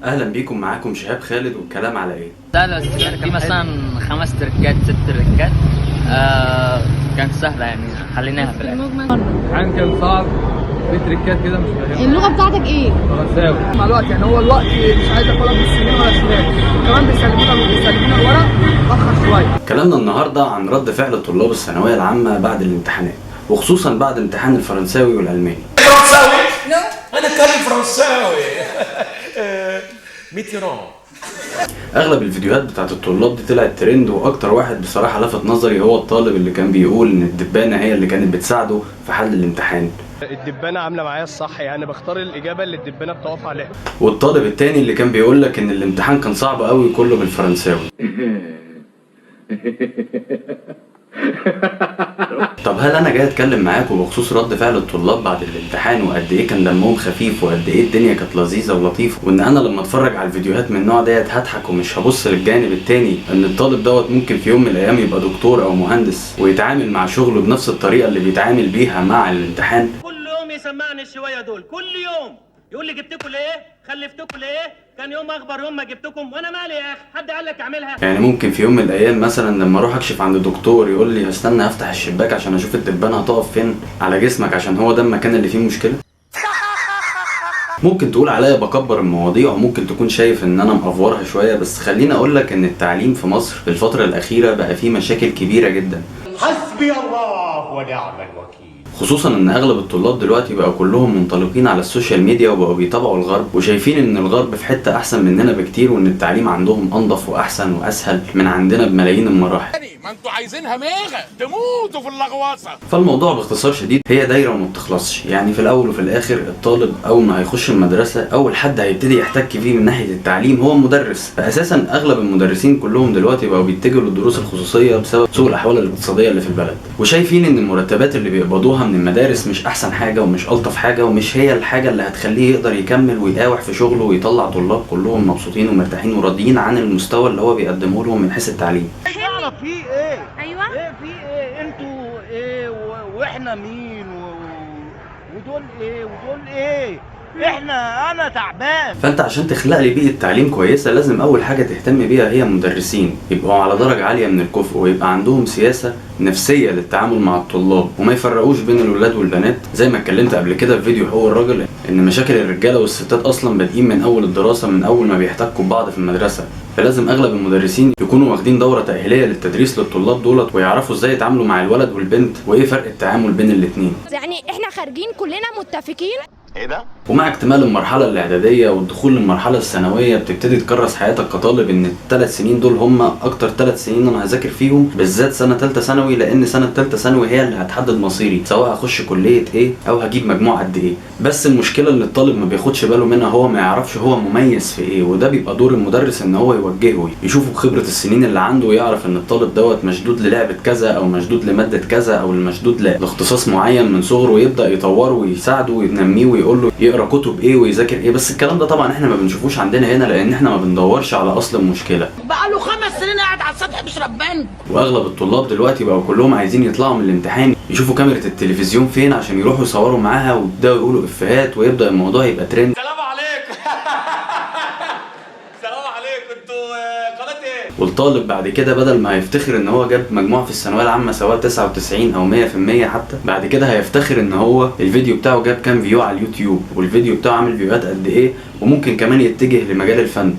اهلا بيكم، معاكم شهاب خالد، والكلام على ايه؟ لا في مثلا 5 تركات 6 تركات كانت سهله يعني، خليناها في الاخر. الامتحان كان صعب، في تركات كده مش فاهمها. اللغه بتاعتك ايه؟ فرنساوي. مع الوقت يعني هو الوقت مش عايز اخدها من اليمين ولا الشمال، وكمان بيسلمونا الورق متاخر شويه. كلامنا النهارده عن رد فعل طلاب الثانويه العامه بعد الامتحانات، وخصوصا بعد امتحان الفرنساوي والالماني. فرنساوي؟ انا اتكلم فرنساوي. ميتيران. اغلب الفيديوهات بتاعت الطلاب دي طلعت ترند، واكتر واحد بصراحه لفت نظري هو الطالب اللي كان بيقول ان الدبانه هي اللي كانت بتساعده في حل الامتحان. الدبانه عامله معايا الصح، يعني بختار الاجابه اللي الدبانه بتقف عليها. والطالب التاني اللي كان بيقول لك ان الامتحان كان صعب قوي كله بالفرنساوي. طب هل انا جاي اتكلم معاكم بخصوص رد فعل الطلاب بعد الامتحان، وقد ايه كان دمهم خفيف، وقد ايه الدنيا كانت لذيذه ولطيفه، وان انا لما اتفرج على الفيديوهات من النوع ديت هضحك ومش هبص للجانب التاني، ان الطالب دوت ممكن في يوم من الايام يبقى دكتور او مهندس ويتعامل مع شغله بنفس الطريقه اللي بيتعامل بيها مع الامتحان. كل يوم يسمعني الشويه دول، كل يوم يقول لي جبتكم ليه؟ خلفتكم ليه؟ كان يوم اخبر يوم ما جبتكم، وانا مالي يا اخي؟ حد قال لك اعملها؟ يعني ممكن في يوم من الايام مثلا لما اروح اكشف عند الدكتور يقول لي هستنى افتح الشباك عشان اشوف الدبانه هتقف فين على جسمك عشان هو ده المكان اللي فيه مشكله. ممكن تقول عليا بكبر المواضيع، وممكن تكون شايف ان انا مأفورها شويه، بس خليني اقول لك ان التعليم في مصر في الفتره الاخيره بقى فيه مشاكل كبيره جدا. حسبي الله ونعم الوكيل. خصوصا ان اغلب الطلاب دلوقتي بقوا كلهم منطلقين على السوشيال ميديا، وبقوا بيتابعوا الغرب وشايفين ان الغرب في حته احسن مننا بكتير، وان التعليم عندهم انضف واحسن واسهل من عندنا بملايين المراحل. ما انتوا عايزينها ميغه تموتوا في اللغواصه. فالموضوع باختصار شديد هي دايره وما بتخلصش، يعني في الاول وفي الاخر الطالب اول ما هيخش المدرسه اول حد هيبتدي يحتك فيه من ناحيه التعليم هو المدرس. فاساسا اغلب المدرسين كلهم دلوقتي بقوا بيتجهوا للدروس الخصوصيه بسبب سوء الاحوال الاقتصاديه اللي في البلد، وشايفين ان المرتبات اللي بيقبضوها من المدارس مش احسن حاجه ومش الطف حاجه، ومش هي الحاجه اللي هتخليه يقدر يكمل ويقاوح في شغله ويطلع طلاب كلهم مبسوطين ومرتاحين وراضيين عن المستوى اللي هو بيقدمه لهم من حيث التعليم. تعرف في ايه؟ ايوه ايه في ايه؟ انتوا ايه واحنا مين ودول ايه ودول ايه؟ انا تعبان. فانت عشان تخلق لي بيئه تعليم كويسه لازم اول حاجه تهتم بيها هي مدرسين يبقوا على درجه عاليه من الكفء، ويبقى عندهم سياسه نفسيه للتعامل مع الطلاب، وما يفرقوش بين الولاد والبنات. زي ما اتكلمت قبل كده في فيديو حقوق الراجل ان مشاكل الرجاله والستات اصلا بادئين من اول الدراسه، من اول ما بيحتكوا ببعض في المدرسه. فلازم اغلب المدرسين يكونوا واخدين دوره تاهيليه للتدريس للطلاب دولت، ويعرفوا ازاي يتعاملوا مع الولد والبنت، وايه فرق التعامل بين الاثنين. يعني احنا خارجين كلنا متفقين. ايه ده؟ ومع اكتمال المرحله الاعداديه والدخول للمرحله الثانويه بتبتدي تكرس حياتك كطالب ان الثلاث سنين دول هم اكتر 3 سنين انا هذاكر فيهم، بالذات سنه ثالثه ثانوي، لان سنه ثالثه ثانوي هي اللي هتحدد مصيري، سواء هخش كليه ايه او هجيب مجموع قد ايه. بس المشكله اللي الطالب ما بياخدش باله منها هو ما يعرفش هو مميز في ايه، وده بيبقى دور المدرس ان هو يوجهه، يشوفه بخبره السنين اللي عنده، ويعرف ان الطالب دوت مشدود للعبه كذا او مشدود لماده كذا او مشدود لاختصاص معين من صغره، ويبدا يطوره ويساعده وينميه ويقول له يقرا كتب ايه ويذاكر ايه. بس الكلام ده طبعا احنا ما بنشوفوش عندنا هنا، لان احنا ما بندورش على اصل المشكله. بقاله 5 سنين قاعد على السطح بيشرب بنج. واغلب الطلاب دلوقتي بقوا كلهم عايزين يطلعوا من الامتحان يشوفوا كاميرا التلفزيون فين عشان يروحوا يصوروا معاها ويبداوا يقولوا افيهات، ويبدا الموضوع يبقى ترند. سلام عليكم. سلام عليكم، انتوا قناه ايه؟ والطالب بعد كده بدل ما هيفتخر ان هو جاب مجموع في الثانويه العامه سواء 99 او 100% حتى، بعد كده هيفتخر ان هو الفيديو بتاعه جاب كام فيو على اليوتيوب، والفيديو بتاعه عامل فيوهات قد ايه، وممكن كمان يتجه لمجال الفن.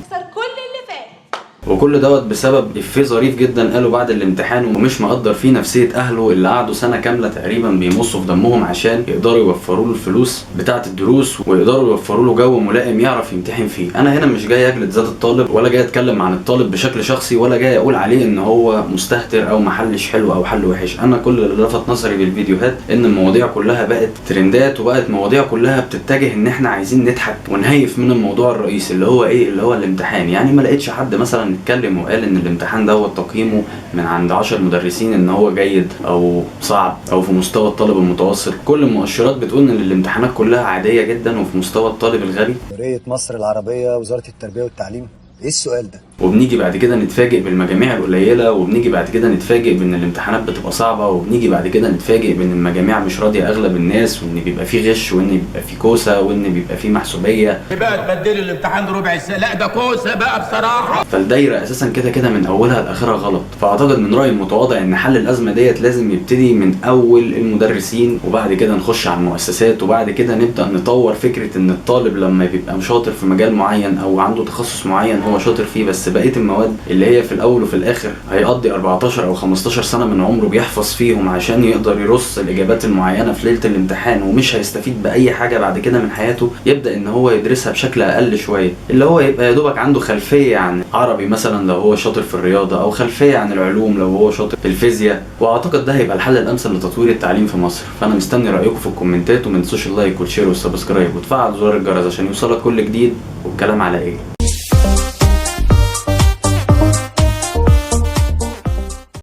وكل دوت بسبب افيه ظريف جدا قاله بعد الامتحان، ومش مقدر فيه نفسيه اهله اللي قعدوا سنه كامله تقريبا بيمصوا في دمهم عشان يقدروا يوفروا له الفلوس بتاعه الدروس، ويقدروا يوفروا له جو ملائم يعرف يمتحن فيه. انا هنا مش جاي اجلد ذات الطالب، ولا جاي اتكلم عن الطالب بشكل شخصي، ولا جاي اقول عليه ان هو مستهتر او محلش حلو او حل وحش. انا كل اللي لفت نظري بالفيديوهات ان المواضيع كلها بقت ترندات، وبقت مواضيع كلها بتتجه ان احنا عايزين نضحك ونهيف من الموضوع الرئيسي اللي هو ايه، اللي هو الامتحان. يعني ما لقيتش حد مثلا اتكلم وقال ان الامتحان دوت تقييمه من عند 10 مدرسين ان هو جيد او صعب او في مستوى الطالب المتوسط. كل المؤشرات بتقول ان الامتحانات كلها عاديه جدا وفي مستوى الطالب الغبي. جمهورية مصر العربية، وزارة التربية والتعليم. ايه السؤال ده؟ وبنيجي بعد كده نتفاجئ بالمجاميع القليله، وبنيجي بعد كده نتفاجئ بان الامتحانات بتبقى صعبه، وبنيجي بعد كده نتفاجئ بان المجاميع مش راضيه اغلب الناس، وان بيبقى فيه غش، وان بيبقى فيه كوسه، وان بيبقى فيه محسوبيه. بقى تبدلي الامتحان ربع ساعه، لا ده كوسه بقى بصراحه. فالدايره اساسا كده كده من اولها لاخرها غلط. فاعتقد من رايي المتواضع ان حل الازمه ديت لازم يبتدي من اول المدرسين، وبعد كده نخش على المؤسسات، وبعد كده نبدا نطور فكره ان الطالب لما بيبقى شاطر في مجال معين او عنده تخصص معين هو شاطر فيه، بس بقيه المواد اللي هي في الاول وفي الاخر هيقضي 14 او 15 سنه من عمره بيحفظ فيهم عشان يقدر يرص الاجابات المعينه في ليله الامتحان، ومش هيستفيد باي حاجه بعد كده من حياته، يبدا ان هو يدرسها بشكل اقل شويه، اللي هو يبقى يا دوبك عنده خلفيه عن عربي مثلا لو هو شاطر في الرياضه، او خلفيه عن العلوم لو هو شاطر في الفيزياء. واعتقد ده هيبقى الحل الامثل لتطوير التعليم في مصر. فانا مستني رايكم في الكومنتات، وما تنسوش اللايك والشير والسبسكرايب وتفعل زرار الجرس عشان يوصلك كل جديد. والكلام على ايه؟